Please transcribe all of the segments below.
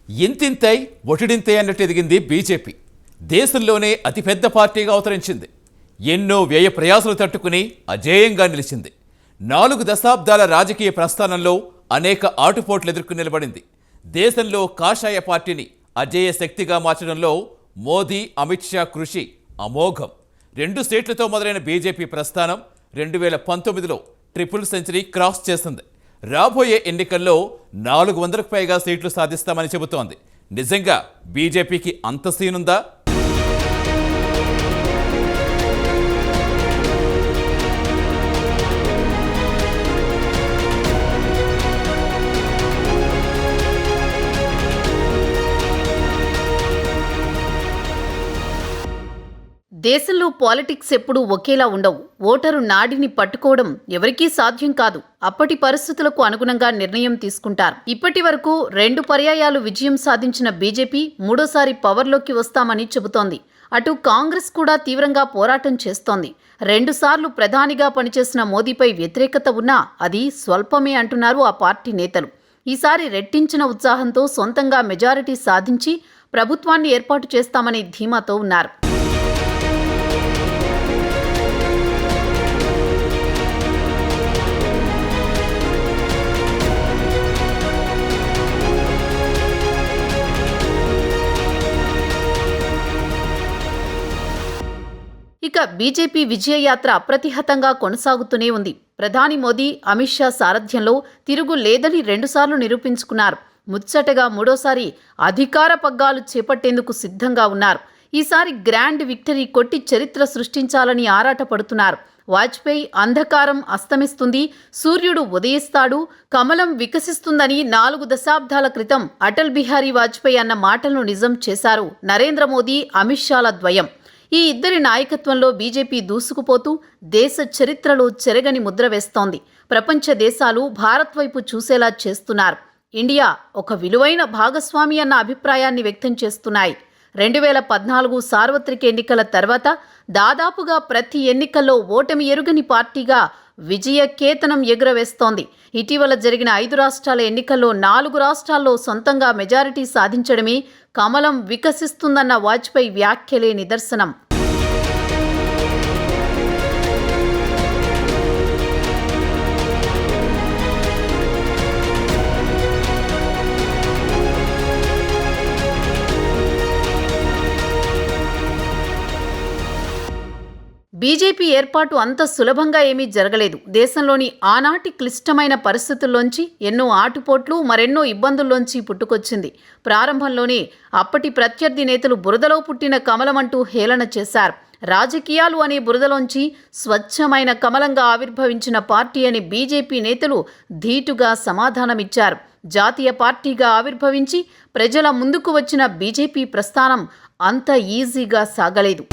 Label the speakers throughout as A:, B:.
A: ఇంతింతై ఒటిడింతై అన్నట్టు ఎదిగింది బీజేపీ. దేశంలోనే అతిపెద్ద పార్టీగా అవతరించింది. ఎన్నో వ్యయ ప్రయాసలు తట్టుకుని అజేయంగా నిలిచింది. 4 దశాబ్దాల రాజకీయ ప్రస్థానంలో అనేక ఆటుపోట్లు ఎదుర్కొని నిలబడింది. దేశంలో కాషాయ పార్టీని అజేయ శక్తిగా మార్చడంలో మోదీ, అమిత్ షా కృషి అమోఘం. 2 స్టేట్లతో మొదలైన బీజేపీ ప్రస్థానం 2019లో ట్రిపుల్ సెంచరీ క్రాస్ చేసింది. రాబోయే ఎన్నికల్లో 400కు పైగా సీట్లు సాధిస్తామని చెబుతోంది. నిజంగా బీజేపీకి అంత సీనుందా?
B: దేశంలో పాలిటిక్స్ ఎప్పుడూ ఒకేలా ఉండవు. ఓటరు నాడిని పట్టుకోవడం ఎవరికీ సాధ్యం కాదు. అప్పటి పరిస్థితులకు అనుగుణంగా నిర్ణయం తీసుకుంటారు. ఇప్పటి వరకు 2 పర్యాయాలు విజయం సాధించిన బీజేపీ మూడోసారి పవర్లోకి వస్తామని చెబుతోంది. అటు కాంగ్రెస్ కూడా తీవ్రంగా పోరాటం చేస్తోంది. 2 సార్లు ప్రధానిగా పనిచేసిన మోదీపై వ్యతిరేకత ఉన్నా అది స్వల్పమే అంటున్నారు ఆ పార్టీ నేతలు. ఈసారి రెట్టించిన ఉత్సాహంతో సొంతంగా మెజారిటీ సాధించి ప్రభుత్వాన్ని ఏర్పాటు చేస్తామని ధీమాతో ఉన్నారు. ఇక బీజేపీ విజయయాత్ర అప్రతిహతంగా కొనసాగుతూనే ఉంది. ప్రధాని మోదీ, అమిత్ షా సారథ్యంలో తిరుగు లేదని 2 సార్లు నిరూపించుకున్నారు. ముచ్చటగా మూడోసారి అధికార పగ్గాలు చేపట్టేందుకు సిద్ధంగా ఉన్నారు. ఈసారి గ్రాండ్ విక్టరీ కొట్టి చరిత్ర సృష్టించాలని ఆరాటపడుతున్నారు. వాజ్పేయి అంధకారం అస్తమిస్తుంది, సూర్యుడు ఉదయిస్తాడు, కమలం వికసిస్తుందని 4 దశాబ్దాల క్రితం అటల్ బిహారీ వాజ్పేయి అన్న మాటలను నిజం చేశారు నరేంద్ర మోదీ, అమిత్ షాల ద్వయం. ఈ ఇద్దరి నాయకత్వంలో బీజేపీ దూసుకుపోతూ దేశ చరిత్రలో చెరగని ముద్ర వేస్తోంది. ప్రపంచ దేశాలు భారత్ వైపు చూసేలా చేస్తున్నారు. ఇండియా ఒక విలువైన భాగస్వామి అన్న అభిప్రాయాన్ని వ్యక్తం చేస్తున్నాయి. 2014 సార్వత్రిక ఎన్నికల తర్వాత దాదాపుగా ప్రతి ఎన్నికల్లో ఓటమి ఎరుగని పార్టీగా విజయ కేతనం ఎగురవేస్తోంది. ఇటీవల జరిగిన 5 రాష్ట్రాల ఎన్నికల్లో 4 రాష్ట్రాల్లో సొంతంగా మెజారిటీ సాధించడమే కమలం వికసిస్తుందన్న వాజ్పేయి వ్యాఖ్యలే నిదర్శనం. బీజేపీ ఏర్పాటు అంత సులభంగా ఏమీ జరగలేదు. దేశంలోని ఆనాటి క్లిష్టమైన పరిస్థితుల్లోంచి ఎన్నో ఆటుపోట్లు, మరెన్నో ఇబ్బందుల్లోంచి పుట్టుకొచ్చింది. ప్రారంభంలోనే అప్పటి ప్రత్యర్థి నేతలు బురదలో పుట్టిన కమలమంటూ హేళన చేశారు. రాజకీయాలు అనే బురదలోంచి స్వచ్ఛమైన కమలంగా ఆవిర్భవించిన పార్టీ అని బీజేపీ నేతలు ధీటుగా సమాధానమిచ్చారు. జాతీయ పార్టీగా ఆవిర్భవించి ప్రజల ముందుకు వచ్చిన బీజేపీ ప్రస్థానం అంత ఈజీగా సాగలేదు.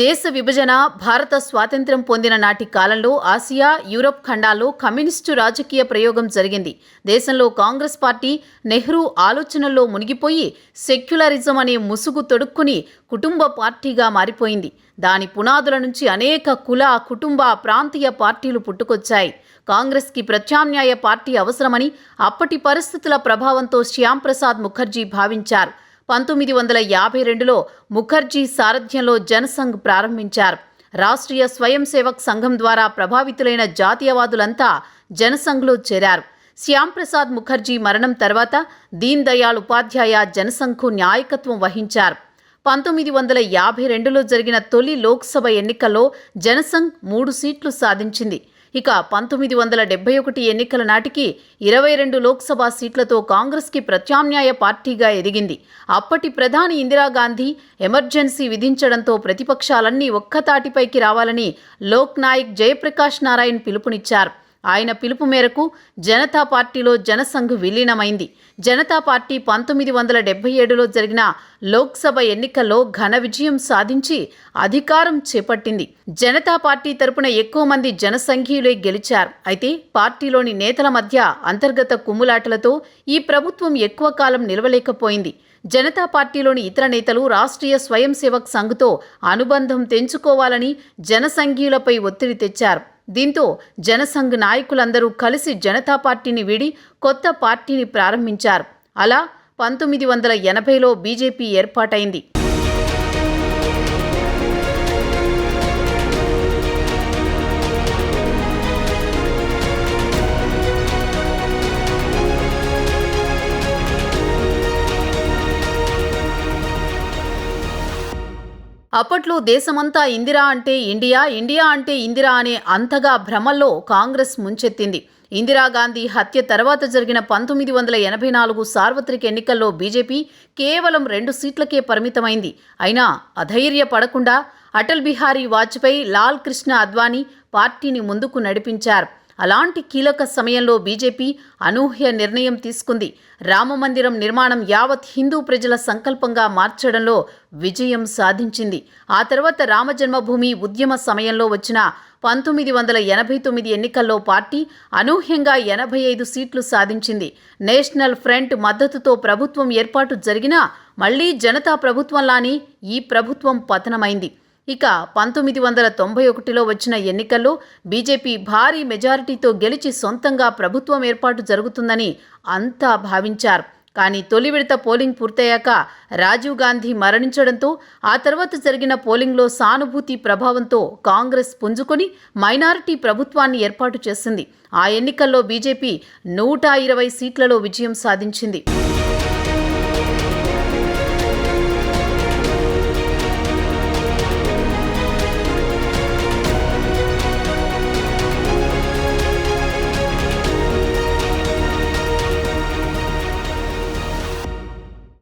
B: దేశ విభజన, భారత స్వాతంత్ర్యం పొందిన నాటి కాలంలో ఆసియా, యూరప్ ఖండాల్లో కమ్యూనిస్టు రాజకీయ ప్రయోగం జరిగింది. దేశంలో కాంగ్రెస్ పార్టీ నెహ్రూ ఆలోచనల్లో మునిగిపోయి సెక్యులరిజం అనే ముసుగు తొడుక్కుని కుటుంబ పార్టీగా మారిపోయింది. దాని పునాదుల నుంచి అనేక కుల, కుటుంబ, ప్రాంతీయ పార్టీలు పుట్టుకొచ్చాయి. కాంగ్రెస్కి ప్రత్యామ్నాయ పార్టీ అవసరమని అప్పటి పరిస్థితుల ప్రభావంతో శ్యామ్ ప్రసాద్ ముఖర్జీ భావించారు. 1952లో ముఖర్జీ సారథ్యంలో జనసంఘ్ ప్రారంభించారు. రాష్ట్రీయ స్వయం సేవక్ సంఘం ద్వారా ప్రభావితులైన జాతీయవాదులంతా జనసంఘ్లో చేరారు. శ్యామ్ ప్రసాద్ ముఖర్జీ మరణం తర్వాత దీన్ దయాళ్ ఉపాధ్యాయ జనసంఘ్కు నాయకత్వం వహించారు. 1952లో జరిగిన తొలి లోక్సభ ఎన్నికల్లో జనసంఘ్ 3 సీట్లు సాధించింది. ఇక 1971 ఎన్నికల నాటికి 22 లోక్సభ సీట్లతో కాంగ్రెస్కి ప్రత్యామ్నాయ పార్టీగా ఎదిగింది. అప్పటి ప్రధాని ఇందిరాగాంధీ ఎమర్జెన్సీ విధించడంతో ప్రతిపక్షాలన్నీ ఒక్కతాటిపైకి రావాలని లోక్ నాయక్ జయప్రకాష్ నారాయణ్ పిలుపునిచ్చారు. ఆయన పిలుపు మేరకు జనతా పార్టీలో జనసంఘ్ విలీనమైంది. జనతా పార్టీ 1977లో జరిగిన లోక్సభ ఎన్నికల్లో ఘన విజయం సాధించి అధికారం చేపట్టింది. జనతా పార్టీ తరపున ఎక్కువ మంది జనసంఘీయులే గెలిచారు. అయితే పార్టీలోని నేతల మధ్య అంతర్గత కుమ్ములాటలతో ఈ ప్రభుత్వం ఎక్కువ కాలం నిలవలేకపోయింది. జనతా పార్టీలోని ఇతర నేతలు రాష్ట్రీయ స్వయం సేవక్ సంఘ్తో అనుబంధం తెంచుకోవాలని జనసంఘీయులపై ఒత్తిడి తెచ్చారు. దీంతో జనసంఘ్ నాయకులందరూ కలిసి జనతా పార్టీని వీడి కొత్త పార్టీని ప్రారంభించారు. అలా 1980లో బీజేపీ ఏర్పాటైంది. అప్పట్లో దేశమంతా ఇందిరా అంటే ఇండియా, ఇండియా అంటే ఇందిరా అనే అంతగా భ్రమల్లో కాంగ్రెస్ ముంచెత్తింది. ఇందిరాగాంధీ హత్య తర్వాత జరిగిన 1984 సార్వత్రిక ఎన్నికల్లో బీజేపీ కేవలం 2 సీట్లకే పరిమితమైంది. అయినా అధైర్యపడకుండా అటల్ బిహారీ వాజ్పేయి, లాల్ కృష్ణ అద్వానీ పార్టీని ముందుకు నడిపించారు. అలాంటి కీలక సమయంలో బీజేపీ అనూహ్య నిర్ణయం తీసుకుంది. రామమందిరం నిర్మాణం యావత్ హిందూ ప్రజల సంకల్పంగా మార్చడంలో విజయం సాధించింది. ఆ తర్వాత రామజన్మభూమి ఉద్యమ సమయంలో వచ్చిన 1989 ఎన్నికల్లో పార్టీ అనూహ్యంగా 85 సీట్లు సాధించింది. నేషనల్ ఫ్రంట్ మద్దతుతో ప్రభుత్వం ఏర్పాటు జరిగినా మళ్లీ జనతా ప్రభుత్వంలానే ఈ ప్రభుత్వం పతనమైంది. ఇక 1991లో వచ్చిన ఎన్నికల్లో బీజేపీ భారీ మెజారిటీతో గెలిచి సొంతంగా ప్రభుత్వం ఏర్పాటు జరుగుతుందని అంతా భావించారు. కానీ తొలి విడత పోలింగ్ పూర్తయ్యాక రాజీవ్ గాంధీ మరణించడంతో ఆ తర్వాత జరిగిన పోలింగ్లో సానుభూతి ప్రభావంతో కాంగ్రెస్ పుంజుకొని మైనారిటీ ప్రభుత్వాన్ని ఏర్పాటు చేసింది. ఆ ఎన్నికల్లో బీజేపీ 120 సీట్లలో విజయం సాధించింది.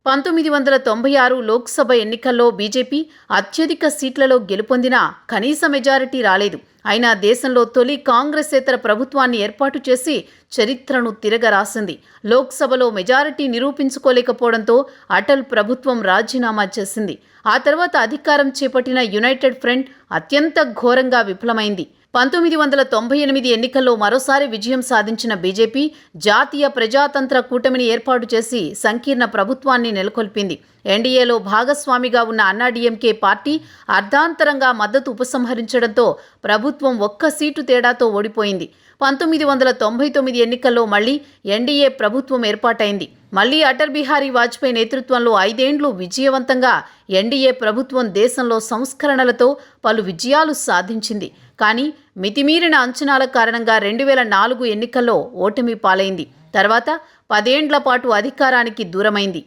B: (1996) లోక్సభ ఎన్నికల్లో బీజేపీ అత్యధిక సీట్లలో గెలుపొందినా కనీస మెజారిటీ రాలేదు. అయినా దేశంలో తొలి కాంగ్రెసేతర ప్రభుత్వాన్ని ఏర్పాటు చేసి చరిత్రను తిరగరాసింది. లోక్సభలో మెజారిటీ నిరూపించుకోలేకపోవడంతో అటల్ ప్రభుత్వం రాజీనామా చేసింది. ఆ తర్వాత అధికారం చేపట్టిన యునైటెడ్ ఫ్రంట్ అత్యంత ఘోరంగా విఫలమైంది. 1998 ఎన్నికల్లో మరోసారి విజయం సాధించిన బీజేపీ జాతీయ ప్రజాతంత్ర కూటమిని ఏర్పాటు చేసి సంకీర్ణ ప్రభుత్వాన్ని నెలకొల్పింది. ఎన్డీఏలో భాగస్వామిగా ఉన్న అన్నాడీఎంకే పార్టీ అర్ధాంతరంగా మద్దతు ఉపసంహరించడంతో ప్రభుత్వం 1 సీటు తేడాతో ఓడిపోయింది. 1999 ఎన్నికల్లో మళ్లీ ఎన్డీఏ ప్రభుత్వం ఏర్పాటైంది. మళ్లీ అటల్ బిహారీ వాజ్పేయి నేతృత్వంలో 5 ఏళ్లు విజయవంతంగా ఎన్డీఏ ప్రభుత్వం దేశంలో సంస్కరణలతో పలు విజయాలు సాధించింది. కానీ మితిమీరిన అంచనాల కారణంగా 2004 ఎన్నికల్లో ఓటమి పాలైంది. తర్వాత 10 ఏండ్ల పాటు అధికారానికి దూరమైంది.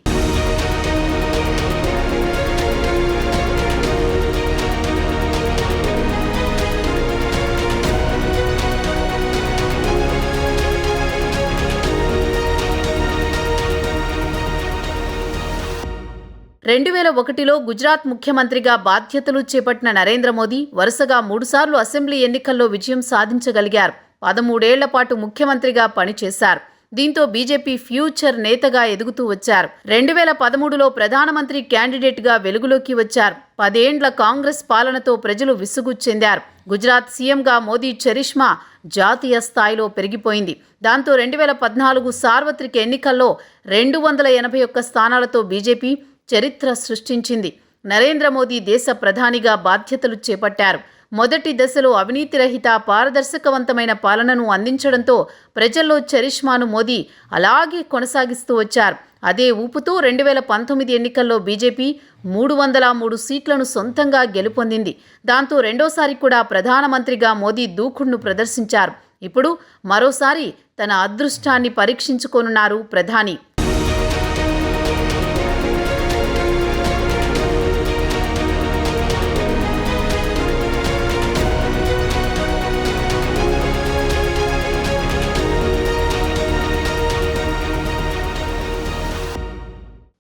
B: (2001) గుజరాత్ ముఖ్యమంత్రిగా బాధ్యతలు చేపట్టిన నరేంద్ర మోదీ వరుసగా 3 సార్లు అసెంబ్లీ ఎన్నికల్లో విజయం సాధించగలిగారు. 13 ఏళ్ల పాటు ముఖ్యమంత్రిగా పనిచేశారు. దీంతో బీజేపీ ఫ్యూచర్ నేతగా ఎదుగుతూ వచ్చారు. 2013లో ప్రధానమంత్రి క్యాండిడేట్గా వెలుగులోకి వచ్చారు. 10 ఏండ్ల కాంగ్రెస్ పాలనతో ప్రజలు విసుగు చెందారు. గుజరాత్ సీఎంగా మోదీ చరిష్మా జాతీయ స్థాయిలో పెరిగిపోయింది. దాంతో 2014 సార్వత్రిక ఎన్నికల్లో 281 స్థానాలతో బీజేపీ చరిత్ర సృష్టించింది. నరేంద్ర మోదీ దేశ ప్రధానిగా బాధ్యతలు చేపట్టారు. మొదటి దశలో అవినీతిరహిత పారదర్శకవంతమైన పాలనను అందించడంతో ప్రజల్లో చరిష్మాను మోదీ అలాగే కొనసాగిస్తూ వచ్చారు. అదే ఊపుతో 2019 ఎన్నికల్లో బీజేపీ 303 సీట్లను సొంతంగా గెలుపొందింది. దాంతో రెండోసారి కూడా ప్రధానమంత్రిగా మోదీ దూకుడును ప్రదర్శించారు. ఇప్పుడు మరోసారి తన అదృష్టాన్ని పరీక్షించుకోనున్నారు ప్రధాని.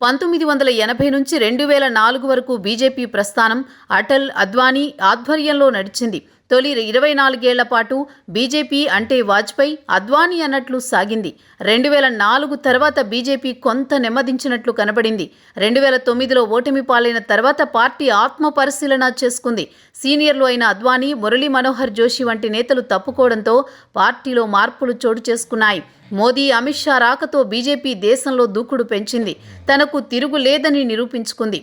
B: (1980 నుంచి 2004 వరకు బీజేపీ ప్రస్థానం అటల్, అద్వానీ ఆధ్వర్యంలో నడిచింది. తొలి 24 ఏళ్ల పాటు బీజేపీ అంటే వాజ్పేయి, అద్వానీ అన్నట్లు సాగింది. 2004 తర్వాత బీజేపీ కొంత నెమ్మదించినట్లు కనబడింది. 2009లో ఓటమి పాలైన తర్వాత పార్టీ ఆత్మ పరిశీలన చేసుకుంది. సీనియర్లు అయిన అద్వానీ, మురళీ మనోహర్ జోషి వంటి నేతలు తప్పుకోవడంతో పార్టీలో మార్పులు చోటు చేసుకున్నాయి. మోదీ, అమిత్ షా రాకతో బీజేపీ దేశంలో దూకుడు పెంచింది. తనకు తిరుగులేదని నిరూపించుకుంది.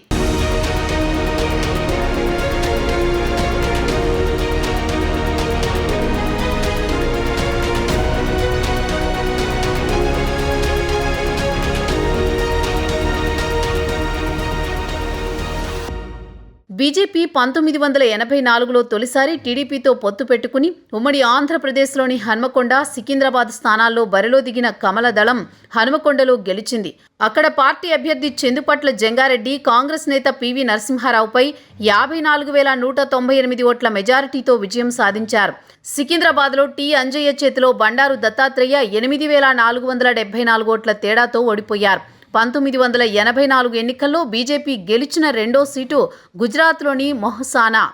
B: బీజేపీ 1984లో తొలిసారి టీడీపీతో పొత్తు పెట్టుకుని ఉమ్మడి ఆంధ్రప్రదేశ్లోని హన్మకొండ, సికింద్రాబాద్ స్థానాల్లో బరిలో దిగిన కమల దళం హన్మకొండలో గెలిచింది. అక్కడ పార్టీ అభ్యర్థి చెందుపట్ల జంగారెడ్డి కాంగ్రెస్ నేత పివి నరసింహారావుపై 54,198 ఓట్ల మెజారిటీతో విజయం సాధించారు. సికింద్రాబాద్లో టి అంజయ్య చేతిలో బండారు దత్తాత్రేయ 8,474 ఓట్ల తేడాతో ఓడిపోయారు. 1984 ఎన్నికల్లో బీజేపీ గెలిచిన రెండో సీటు గుజరాత్లోని మొహసానా.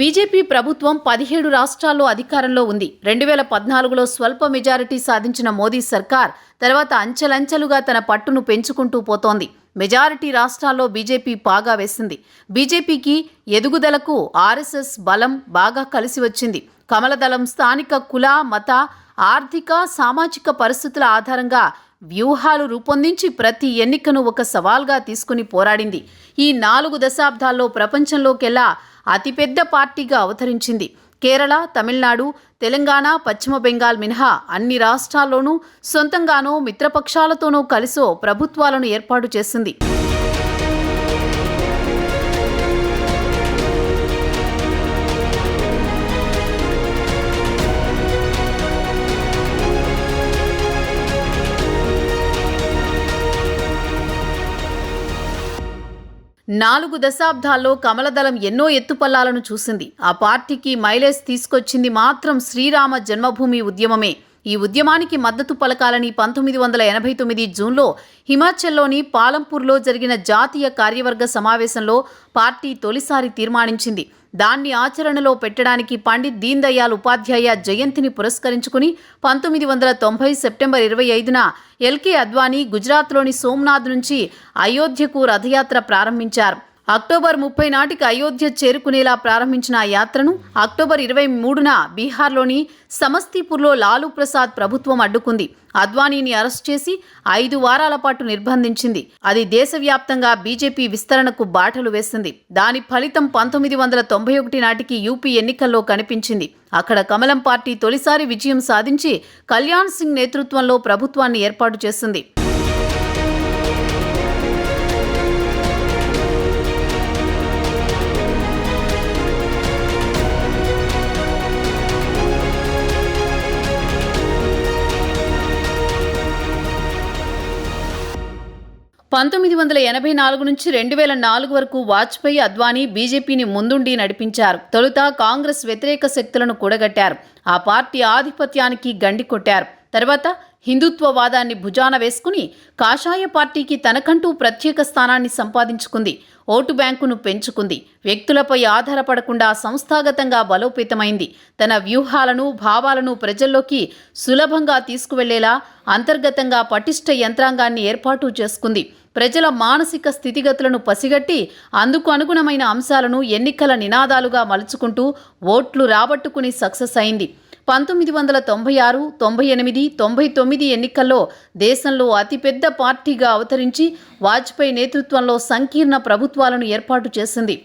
B: బీజేపీ ప్రభుత్వం 17 రాష్ట్రాల్లో అధికారంలో ఉంది. 2014లో స్వల్ప మెజారిటీ సాధించిన మోదీ సర్కార్ తర్వాత అంచెలంచెలుగా తన పట్టును పెంచుకుంటూ పోతోంది. మెజారిటీ రాష్ట్రాల్లో బీజేపీ పాగా వేసింది. బీజేపీకి ఎదుగుదలకు ఆర్ఎస్ఎస్ బలం బాగా కలిసి వచ్చింది. కమలదళం స్థానిక కుల, మత, ఆర్థిక, సామాజిక పరిస్థితుల ఆధారంగా వ్యూహాలు రూపొందించి ప్రతి ఎన్నికను ఒక సవాల్గా తీసుకుని పోరాడింది. ఈ 4 దశాబ్దాల్లో ప్రపంచంలోకెల్లా అతిపెద్ద పార్టీగా అవతరించింది. కేరళ, తమిళనాడు, తెలంగాణ, పశ్చిమ బెంగాల్ మినహా అన్ని రాష్ట్రాల్లోనూ సొంతంగానో మిత్రపక్షాలతోనో కలిసో ప్రభుత్వాలను ఏర్పాటు చేసింది. నాలుగు దశాబ్దాల్లో కమలదళం ఎన్నో ఎత్తుపల్లాలను చూసింది. ఆ పార్టీకి మైలేజ్ తీసుకొచ్చింది మాత్రం శ్రీరామ జన్మభూమి ఉద్యమమే. ఈ ఉద్యమానికి మద్దతు పలకాలని 1989 జూన్లో హిమాచల్లోని పాలంపూర్లో జరిగిన జాతీయ కార్యవర్గ సమావేశంలో పార్టీ తొలిసారి తీర్మానించింది. దాన్ని ఆచరణలో పెట్టడానికి పండిత్ దీన్ దయాళ్ ఉపాధ్యాయ జయంతిని పురస్కరించుకుని 1990 సెప్టెంబర్ 25న ఎల్కే అద్వానీ గుజరాత్లోని సోమనాథ్ నుంచి అయోధ్యకు రథయాత్ర ప్రారంభించారు. అక్టోబర్ 30 నాటికి అయోధ్య చేరుకునేలా ప్రారంభించిన ఆ యాత్రను అక్టోబర్ 23న బీహార్లోని సమస్తీపూర్లో లాలూ ప్రసాద్ ప్రభుత్వం అడ్డుకుంది. అద్వానీని అరెస్ట్ చేసి 5 వారాల పాటు నిర్బంధించింది. అది దేశవ్యాప్తంగా బీజేపీ విస్తరణకు బాటలు వేసింది. దాని ఫలితం 1991 నాటికి యూపీ ఎన్నికల్లో కనిపించింది. అక్కడ కమలం పార్టీ తొలిసారి విజయం సాధించి కళ్యాణ్ సింగ్ నేతృత్వంలో ప్రభుత్వాన్ని ఏర్పాటు చేసింది. నుంచి 2004 వరకు వాజ్పేయి, అద్వానీ బీజేపీని ముందుండి నడిపించారు. తొలుత కాంగ్రెస్ వ్యతిరేక శక్తులను కూడగట్టారు. ఆ పార్టీ ఆధిపత్యానికి గండి కొట్టారు. తర్వాత హిందుత్వవాదాన్ని భుజాన వేసుకుని కాషాయ పార్టీకి తనకంటూ ప్రత్యేక స్థానాన్ని సంపాదించుకుంది. ఓటు బ్యాంకును పెంచుకుంది. వ్యక్తులపై ఆధారపడకుండా సంస్థాగతంగా బలోపేతమైంది. తన వ్యూహాలను, భావాలను ప్రజల్లోకి సులభంగా తీసుకువెళ్లేలా అంతర్గతంగా పటిష్ట యంత్రాంగాన్ని ఏర్పాటు చేసుకుంది. ప్రజల మానసిక స్థితిగతులను పసిగట్టి అందుకు అనుగుణమైన అంశాలను ఎన్నికల నినాదాలుగా మలుచుకుంటూ ఓట్లు రాబట్టుకుని సక్సెస్ అయింది. 1996, 98, 99 ఎన్నికల్లో దేశంలో అతిపెద్ద పార్టీగా అవతరించి వాజ్పేయి నేతృత్వంలో సంకీర్ణ ప్రభుత్వాలను ఏర్పాటు చేసింది.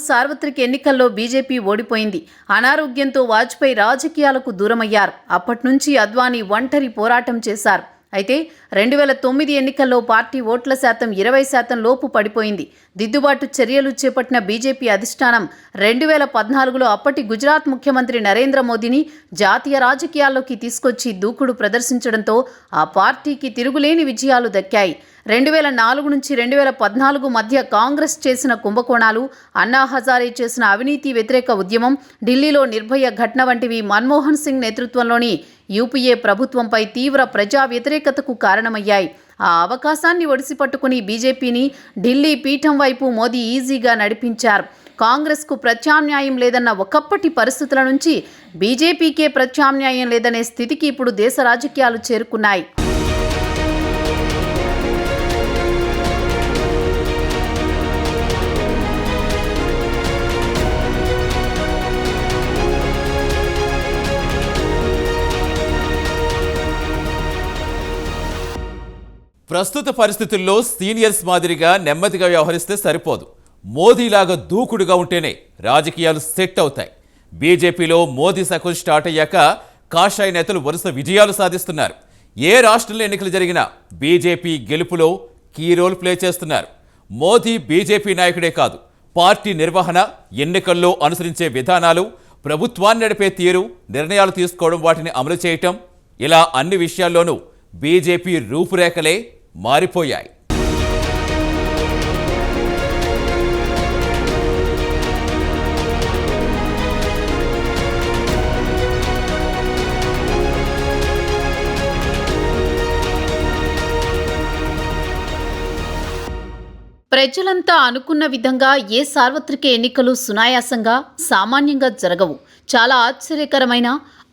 B: సార్వత్రిక ఎన్నికల్లో బీజేపీ ఓడిపోయింది. అనారోగ్యంతో వాజ్పేయి రాజకీయాలకు దూరమయ్యారు. అప్పట్నుంచి అద్వానీ ఒంటరి పోరాటం చేశారు. అయితే 2009 ఎన్నికల్లో పార్టీ ఓట్ల శాతం 20% లోపు పడిపోయింది. దిద్దుబాటు చర్యలు చేపట్టిన బీజేపీ అధిష్టానం 2014లో అప్పటి గుజరాత్ ముఖ్యమంత్రి నరేంద్ర మోదీని జాతీయ రాజకీయాల్లోకి తీసుకొచ్చి దూకుడు ప్రదర్శించడంతో ఆ పార్టీకి తిరుగులేని విజయాలు దక్కాయి. 2004 నుంచి 2014 మధ్య కాంగ్రెస్ చేసిన కుంభకోణాలు, అన్నా హజారే చేసిన అవినీతి వ్యతిరేక ఉద్యమం, ఢిల్లీలో నిర్భయ ఘటన వంటివి మన్మోహన్ సింగ్ నేతృత్వంలోని యూపీఏ ప్రభుత్వంపై తీవ్ర ప్రజా వ్యతిరేకతకు కారణమయ్యాయి. ఆ అవకాశాన్ని ఒడిసిపట్టుకుని బీజేపీని ఢిల్లీ పీఠం వైపు మోదీ ఈజీగా నడిపించారు. కాంగ్రెస్కు ప్రత్యామ్నాయం లేదన్న ఒకప్పటి పరిస్థితుల నుంచి బీజేపీకే ప్రత్యామ్నాయం లేదనే స్థితికి ఇప్పుడు దేశ రాజకీయాలు చేరుకున్నాయి.
A: ప్రస్తుత పరిస్థితుల్లో సీనియర్స్ మాదిరిగా నెమ్మదిగా వ్యవహరిస్తే సరిపోదు. మోదీలాగా దూకుడుగా ఉంటేనే రాజకీయాలు సెట్ అవుతాయి. బీజేపీలో మోదీ సర్కిల్ స్టార్ట్ అయ్యాక కాషాయ నేతలు వరుస విజయాలు సాధిస్తున్నారు. ఏ రాష్ట్రంలో ఎన్నికలు జరిగినా బీజేపీ గెలుపులో కీ రోల్ ప్లే చేస్తున్నారు. మోదీ బీజేపీ నాయకుడే కాదు, పార్టీ నిర్వహణ, ఎన్నికల్లో అనుసరించే విధానాలు, ప్రభుత్వాన్ని నడిపే తీరు, నిర్ణయాలు తీసుకోవడం, వాటిని అమలు చేయటం, ఇలా అన్ని విషయాల్లోనూ బీజేపీ రూపురేఖలే మారిపోయాయి.
B: ప్రజలంతా అనుకున్న విధంగా ఏ సార్వత్రిక ఎన్నికలు సునాయాసంగా, సామాన్యంగా జరగవు. చాలా ఆశ్చర్యకరమైన,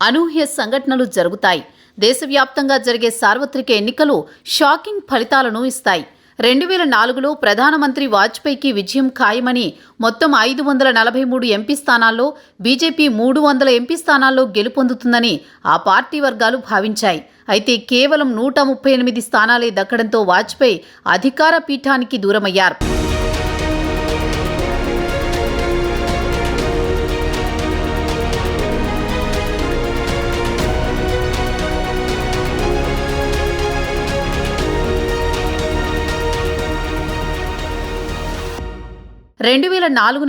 B: అనూహ్య సంఘటనలు జరుగుతాయి. దేశవ్యాప్తంగా జరిగే సార్వత్రిక ఎన్నికలు షాకింగ్ ఫలితాలను ఇస్తాయి. 2004లో ప్రధానమంత్రి వాజ్పేయికి విజయం ఖాయమని మొత్తం 543 ఎంపీ స్థానాల్లో బీజేపీ 300 ఎంపీ స్థానాల్లో గెలుపొందుతుందని ఆ పార్టీ వర్గాలు భావించాయి. అయితే కేవలం 138 స్థానాలే దక్కడంతో వాజ్పేయి అధికార పీఠానికి దూరమయ్యారు.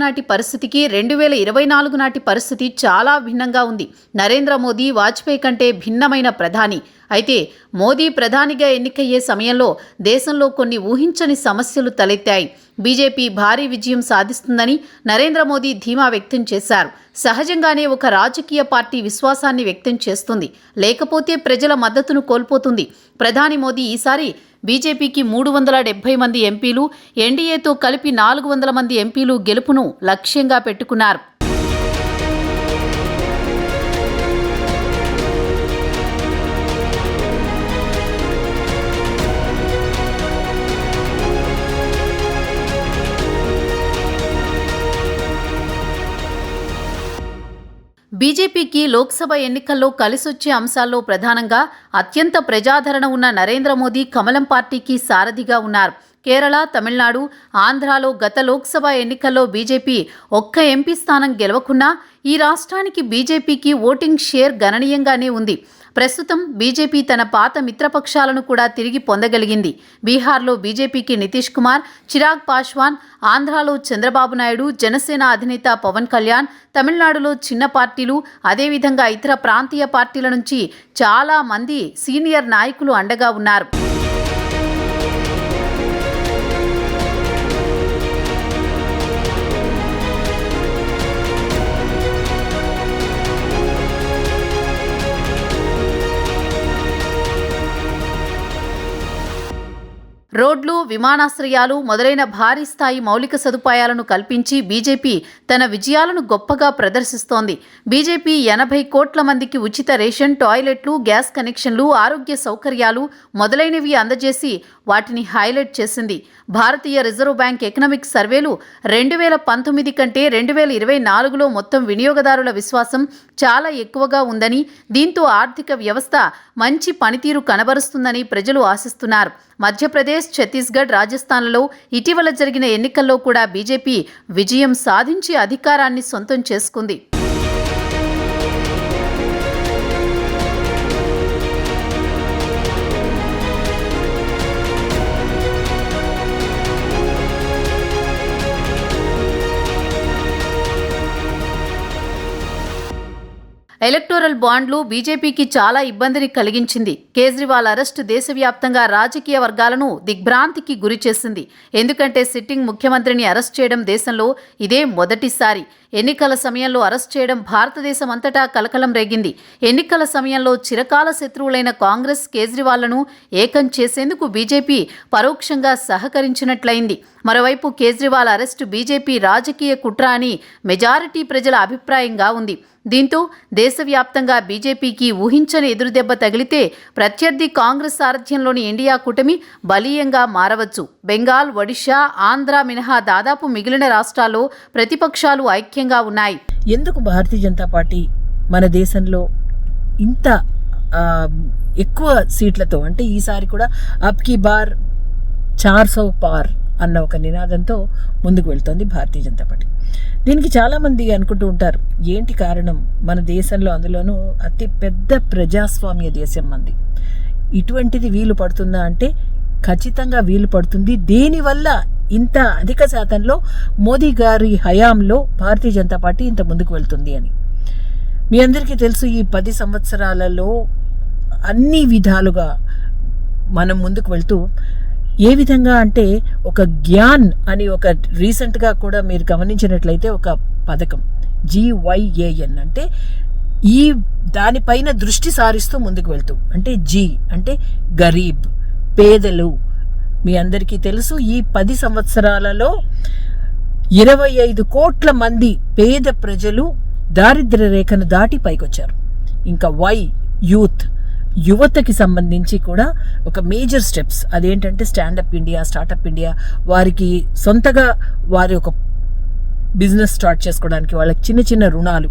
B: నాటి పరిస్థితికి 2024 నాటి పరిస్థితి చాలా భిన్నంగా ఉంది. నరేంద్ర మోదీ వాజ్పేయి కంటే భిన్నమైన ప్రధాని. అయితే మోదీ ప్రధానిగా ఎన్నికయ్యే సమయంలో దేశంలో కొన్ని ఊహించని సమస్యలు తలెత్తాయి. బీజేపీ భారీ విజయం సాధిస్తుందని నరేంద్ర మోదీ ధీమా వ్యక్తం చేశారు. సహజంగానే ఒక రాజకీయ పార్టీ విశ్వాసాన్ని వ్యక్తం చేస్తుంది, లేకపోతే ప్రజల మద్దతును కోల్పోతుంది. ప్రధాని మోదీ ఈసారి బీజేపీకి 370 మంది ఎంపీలు, ఎన్డీఏతో కలిపి 400 మంది ఎంపీలు గెలుపును లక్ష్యంగా పెట్టుకున్నారు. బీజేపీకి లోక్సభ ఎన్నికల్లో కలిసొచ్చే అంశాల్లో ప్రధానంగా అత్యంత ప్రజాదరణ ఉన్న నరేంద్ర మోదీ కమలం పార్టీకి సారథిగా ఉన్నారు. కేరళ, తమిళనాడు, ఆంధ్రాలో గత లోక్సభ ఎన్నికల్లో బీజేపీ ఒక్క ఎంపీ స్థానం గెలవకున్నా ఈ రాష్ట్రానికి బీజేపీకి ఓటింగ్ షేర్ గణనీయంగానే ఉంది. ప్రస్తుతం బీజేపీ తన పాత మిత్రపక్షాలను కూడా తిరిగి పొందగలిగింది. బీహార్లో బీజేపీకి నితీష్ కుమార్, చిరాగ్ పాశ్వాన్, ఆంధ్రాలో చంద్రబాబు నాయుడు, జనసేన అధినేత పవన్ కళ్యాణ్, తమిళనాడులో చిన్న పార్టీలు, అదేవిధంగా ఇతర ప్రాంతీయ పార్టీల నుంచి చాలా మంది సీనియర్ నాయకులు అండగా ఉన్నారు. రోడ్లు, విమానాశ్రయాలు మొదలైన భారీ స్థాయి మౌలిక సదుపాయాలను కల్పించి బీజేపీ తన విజయాలను గొప్పగా ప్రదర్శిస్తోంది. బీజేపీ 80 కోట్ల మందికి ఉచిత రేషన్, టాయిలెట్లు, గ్యాస్ కనెక్షన్లు, ఆరోగ్య సౌకర్యాలు మొదలైనవి అందజేసి వాటిని హైలైట్ చేసింది. భారతీయ రిజర్వ్ బ్యాంక్ ఎకనామిక్ సర్వేలు 2019 కంటే 2024లో మొత్తం వినియోగదారుల విశ్వాసం చాలా ఎక్కువగా ఉందని, దీంతో ఆర్థిక వ్యవస్థ మంచి పనితీరు కనబరుస్తుందని ప్రజలు ఆశిస్తున్నారు. మధ్యప్రదేశ్, ఛత్తీస్గఢ్, రాజస్థాన్లలో ఇటీవల జరిగిన ఎన్నికల్లో కూడా బీజేపీ విజయం సాధించి అధికారాన్ని సొంతం చేసుకుంది. ఎలక్టోరల్ బాండ్లు బీజేపీకి చాలా ఇబ్బందిని కలిగించింది. కేజ్రీవాల్ అరెస్టు దేశవ్యాప్తంగా రాజకీయ వర్గాలను దిగ్భ్రాంతికి గురి చేసింది. ఎందుకంటే సిట్టింగ్ ముఖ్యమంత్రిని అరెస్ట్ చేయడం దేశంలో ఇదే మొదటిసారి. ఎన్నికల సమయంలో అరెస్ట్ చేయడం భారతదేశం అంతటా కలకలం రేగింది. ఎన్నికల సమయంలో చిరకాల శత్రువులైన కాంగ్రెస్, కేజ్రీవాల్లను ఏకం చేసేందుకు బీజేపీ పరోక్షంగా సహకరించినట్లయింది. మరోవైపు కేజ్రీవాల్ అరెస్టు బీజేపీ రాజకీయ కుట్ర అని మెజారిటీ ప్రజల అభిప్రాయంగా ఉంది. దీంతో దేశవ్యాప్తంగా బీజేపీకి ఊహించని ఎదురుదెబ్బ తగిలితే ప్రత్యర్థి కాంగ్రెస్ సారథ్యంలోని ఇండియా కూటమి బలీయంగా మారవచ్చు. బెంగాల్, ఒడిషా, ఆంధ్ర మినహా దాదాపు మిగిలిన రాష్ట్రాల్లో ప్రతిపక్షాలు ఐక్యంగా ఉన్నాయి.
C: ఎందుకు భారతీయ జనతా పార్టీ మన దేశంలో ఇంత ఎక్కువ సీట్లతో, అంటే ఈసారి కూడా అబ్ కీ బార్ 400 పార్ అన్న ఒక నినాదంతో ముందుకు వెళ్తోంది భారతీయ జనతా పార్టీ. దీనికి చాలామంది అనుకుంటూ ఉంటారు, ఏంటి కారణం? మన దేశంలో, అందులోనూ అతి పెద్ద ప్రజాస్వామ్య దేశం మంది, ఇటువంటిది వీలు పడుతుందా అంటే ఖచ్చితంగా వీలు పడుతుంది. దీనివల్ల ఇంత అధిక శాతంలో మోదీ గారి హయాంలో భారతీయ జనతా పార్టీ ఇంత ముందుకు వెళ్తుంది అని మీ అందరికీ తెలుసు. ఈ 10 సంవత్సరాలలో అన్ని విధాలుగా మనం ముందుకు వెళ్తూ, ఏ విధంగా అంటే ఒక జ్ఞాన్ అని ఒక రీసెంట్గా కూడా మీరు గమనించినట్లయితే ఒక పథకం GYAN అంటే ఈ దానిపైన దృష్టి సారిస్తూ ముందుకు వెళ్తూ, అంటే జీ అంటే గరీబ్, పేదలు. మీ అందరికీ తెలుసు ఈ 10 సంవత్సరాలలో 25 కోట్ల మంది పేద ప్రజలు దారిద్ర్య రేఖను దాటి పైకొచ్చారు. ఇంకా యూత్, యువతకి సంబంధించి కూడా ఒక మేజర్ స్టెప్స్, అదేంటంటే స్టాండప్ ఇండియా, స్టార్టప్ ఇండియా. వారికి సొంతగా వారి ఒక బిజినెస్ స్టార్ట్ చేసుకోవడానికి వాళ్ళకి చిన్న చిన్న రుణాలు,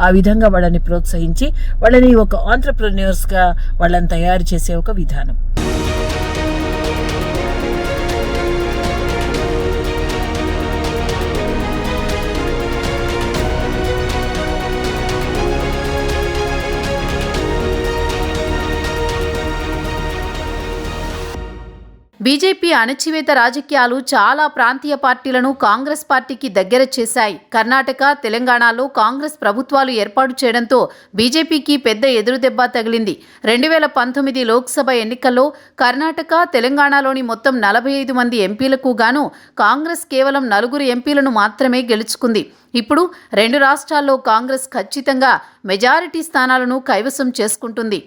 C: ఆ విధంగా వాళ్ళని ప్రోత్సహించి వాళ్ళని ఒక ఆంట్రప్రెన్యూర్స్గా వాళ్ళని తయారు చేసే ఒక విధానం.
B: బీజేపీ అణచివేత రాజకీయాలు చాలా ప్రాంతీయ పార్టీలను కాంగ్రెస్ పార్టీకి దగ్గర చేశాయి. కర్ణాటక, తెలంగాణలో కాంగ్రెస్ ప్రభుత్వాలు ఏర్పాటు చేయడంతో బీజేపీకి పెద్ద ఎదురుదెబ్బ తగిలింది. 2019 లోక్సభ ఎన్నికల్లో కర్ణాటక, తెలంగాణలోని మొత్తం 45 మంది ఎంపీలకు గాను కాంగ్రెస్ కేవలం 4 ఎంపీలను మాత్రమే గెలుచుకుంది. ఇప్పుడు 2 రాష్ట్రాల్లో కాంగ్రెస్ ఖచ్చితంగా మెజారిటీ స్థానాలను కైవసం చేసుకుంటుంది.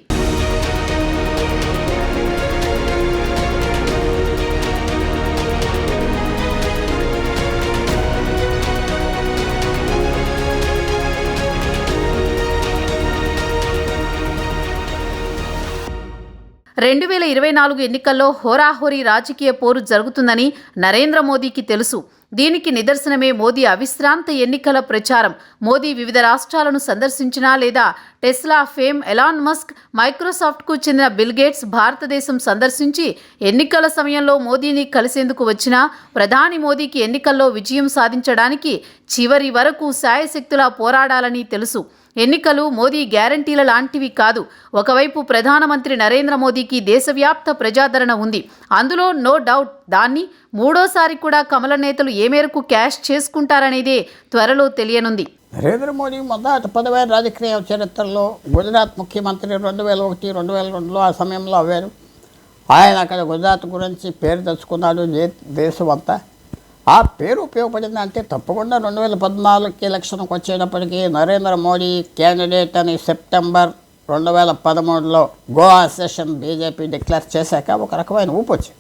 B: రెండు 2024 ఎన్నికల్లో హోరాహోరీ రాజకీయ పోరు జరుగుతుందని నరేంద్ర మోదీకి తెలుసు. దీనికి నిదర్శనమే మోదీ అవిశ్రాంత ఎన్నికల ప్రచారం. మోదీ వివిధ రాష్ట్రాలను సందర్శించినా లేదా టెస్లా ఫేమ్ ఎలాన్ మస్క్, మైక్రోసాఫ్ట్కు చెందిన బిల్ గేట్స్ భారతదేశం సందర్శించి ఎన్నికల సమయంలో మోదీని కలిసేందుకు వచ్చినా ప్రధాని మోదీకి ఎన్నికల్లో విజయం సాధించడానికి చివరి వరకు శాయశక్తులా పోరాడాలని తెలుసు. ఎన్నికలు మోదీ గ్యారంటీల లాంటివి కాదు. ఒకవైపు ప్రధానమంత్రి నరేంద్ర మోదీకి దేశవ్యాప్త ప్రజాదరణ ఉంది, అందులో నో డౌట్. దాన్ని మూడోసారి కూడా కమల నేతలు ఏ మేరకు క్యాష్ చేసుకుంటారనేదే త్వరలో తెలియనుంది.
D: నరేంద్ర మోడీ మొదటి 10 రాజకీయ చరిత్రలో గుజరాత్ ముఖ్యమంత్రి 2001, 2002లో ఆ సమయంలో అవ్వారు. ఆయన అక్కడ గుజరాత్ గురించి పేరు తెచ్చుకున్నాడు దేశం అంతా. ఆ పేరు ఉపయోగపడిందంటే తప్పకుండా 2014 ఎలక్షన్కి వచ్చేటప్పటికి నరేంద్ర మోడీ క్యాండిడేట్ అని సెప్టెంబర్ 2013లో గోవా సెషన్ బీజేపీ డిక్లేర్ చేశాక ఒక రకమైన ఊపు వచ్చింది.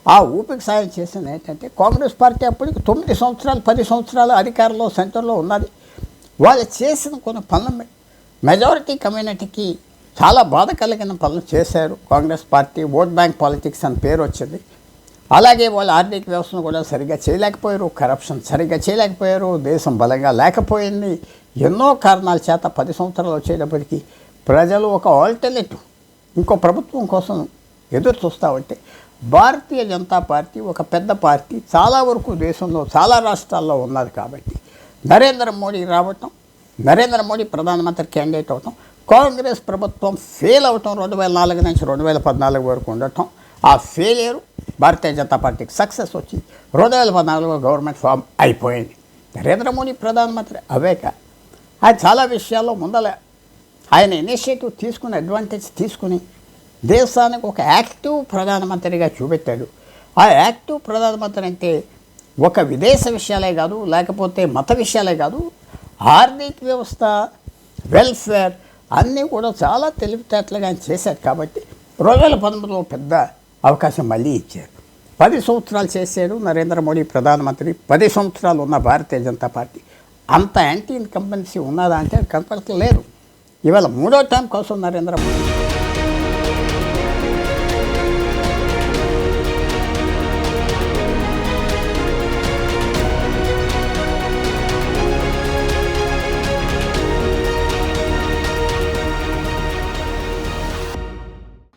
D: ఆ ఊపికి సాయం చేసింది ఏంటంటే కాంగ్రెస్ పార్టీ అప్పటికి 9 సంవత్సరాలు 10 సంవత్సరాలు అధికారంలో సెంటర్లో ఉన్నది. వాళ్ళు చేసిన కొన్ని పనులు మెజారిటీ కమ్యూనిటీకి చాలా బాధ కలిగిన పనులు చేశారు. Congress party vote bank politics అని పేరు వచ్చింది. అలాగే వాళ్ళ ఆర్థిక వ్యవస్థను కూడా సరిగ్గా చేయలేకపోయారు, కరప్షన్ సరిగ్గా చేయలేకపోయారు, దేశం బలంగా లేకపోయింది. ఎన్నో కారణాల చేత 10 సంవత్సరాలు వచ్చేటప్పటికి ప్రజలు ఒక ఆల్టర్నేటివ్, ఇంకో ప్రభుత్వం కోసం ఎదురు చూస్తూ ఉంటే భారతీయ జనతా పార్టీ ఒక పెద్ద పార్టీ చాలా వరకు దేశంలో చాలా రాష్ట్రాల్లో ఉన్నది. కాబట్టి నరేంద్ర మోడీ రావటం, నరేంద్ర మోడీ ప్రధానమంత్రి క్యాండిడేట్ అవటం, కాంగ్రెస్ ప్రభుత్వం ఫెయిల్ అవటం 2004 నుంచి 2014 వరకు ఉండటం, ఆ ఫెయిలియర్ భారతీయ జనతా పార్టీకి సక్సెస్ వచ్చి 2014లో గవర్నమెంట్ ఫామ్ అయిపోయింది. నరేంద్ర మోడీ ప్రధానమంత్రి అవేక ఆయన చాలా విషయాల్లో ముందల ఆయన ఇనిషియేటివ్ తీసుకుని అడ్వాంటేజ్ తీసుకుని దేశానికి ఒక యాక్టివ్ ప్రధానమంత్రిగా చూపెట్టాడు. ఆ యాక్టివ్ ప్రధానమంత్రి అంటే ఒక విదేశ విషయాలే కాదు, లేకపోతే మత విషయాలే కాదు, ఆర్థిక వ్యవస్థ, వెల్ఫేర్ అన్నీ కూడా చాలా తెలివితేటలుగా ఆయన చేశారు. కాబట్టి 2019లో పెద్ద అవకాశం మళ్ళీ ఇచ్చారు. 10 సంవత్సరాలు చేశాడు నరేంద్ర మోడీ ప్రధానమంత్రి. 10 సంవత్సరాలు ఉన్న భారతీయ జనతా పార్టీ అంత యాంటీ ఇన్కంబెన్సీ ఉన్నదా అంటే కనపడలేదు. ఇవాళ 3వ టైం కోసం నరేంద్ర మోడీ.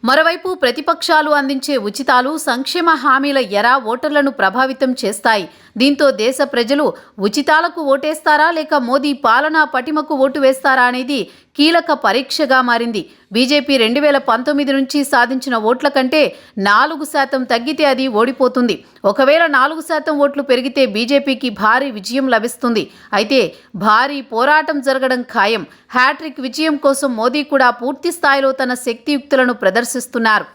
B: మరోవైపు ప్రతిపక్షాలు అందించే ఉచితాలు, సంక్షేమ హామీల ఎర ఓటర్లను ప్రభావితం చేస్తాయి. దీంతో దేశ ప్రజలు ఉచితాలకు ఓటేస్తారా లేక మోదీ పాలనా పటిమకు ఓటు వేస్తారా అనేది కీలక పరీక్షగా మారింది. బీజేపీ 2019 నుంచి సాధించిన ఓట్ల కంటే 4% తగ్గితే అది ఓడిపోతుంది. ఒకవేళ 4% ఓట్లు పెరిగితే బీజేపీకి భారీ విజయం లభిస్తుంది. అయితే భారీ పోరాటం జరగడం ఖాయం. హ్యాట్రిక్ విజయం కోసం మోదీ కూడా పూర్తి స్థాయిలో తన శక్తియుక్తులను ప్రదర్శిస్తున్నారు.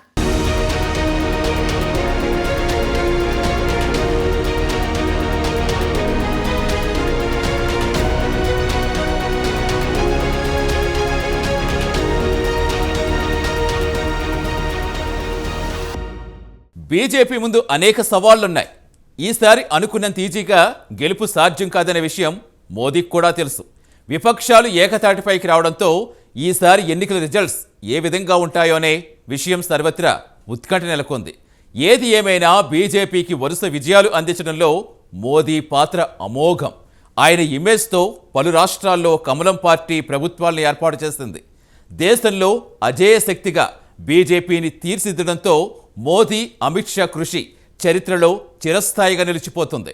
A: బీజేపీ ముందు అనేక సవాళ్లున్నాయి. ఈసారి అనుకున్నంత ఈజీగా గెలుపు సాధ్యం కాదనే విషయం మోదీకి కూడా తెలుసు. విపక్షాలు ఏకతాటిపైకి రావడంతో ఈసారి ఎన్నికల రిజల్ట్స్ ఏ విధంగా ఉంటాయో అనే విషయం సర్వత్రా ఉత్కంఠ నెలకొంది. ఏది ఏమైనా బీజేపీకి వరుస విజయాలు అందించడంలో మోదీ పాత్ర అమోఘం. ఆయన ఇమేజ్తో పలు రాష్ట్రాల్లో కమలం పార్టీ ప్రభుత్వాలను ఏర్పాటు చేసింది. దేశంలో అజేయ శక్తిగా బీజేపీని తీర్చిదిద్దడంతో మోదీ, అమిత్ షా కృషి చరిత్రలో చిరస్థాయిగా నిలిచిపోతుంది.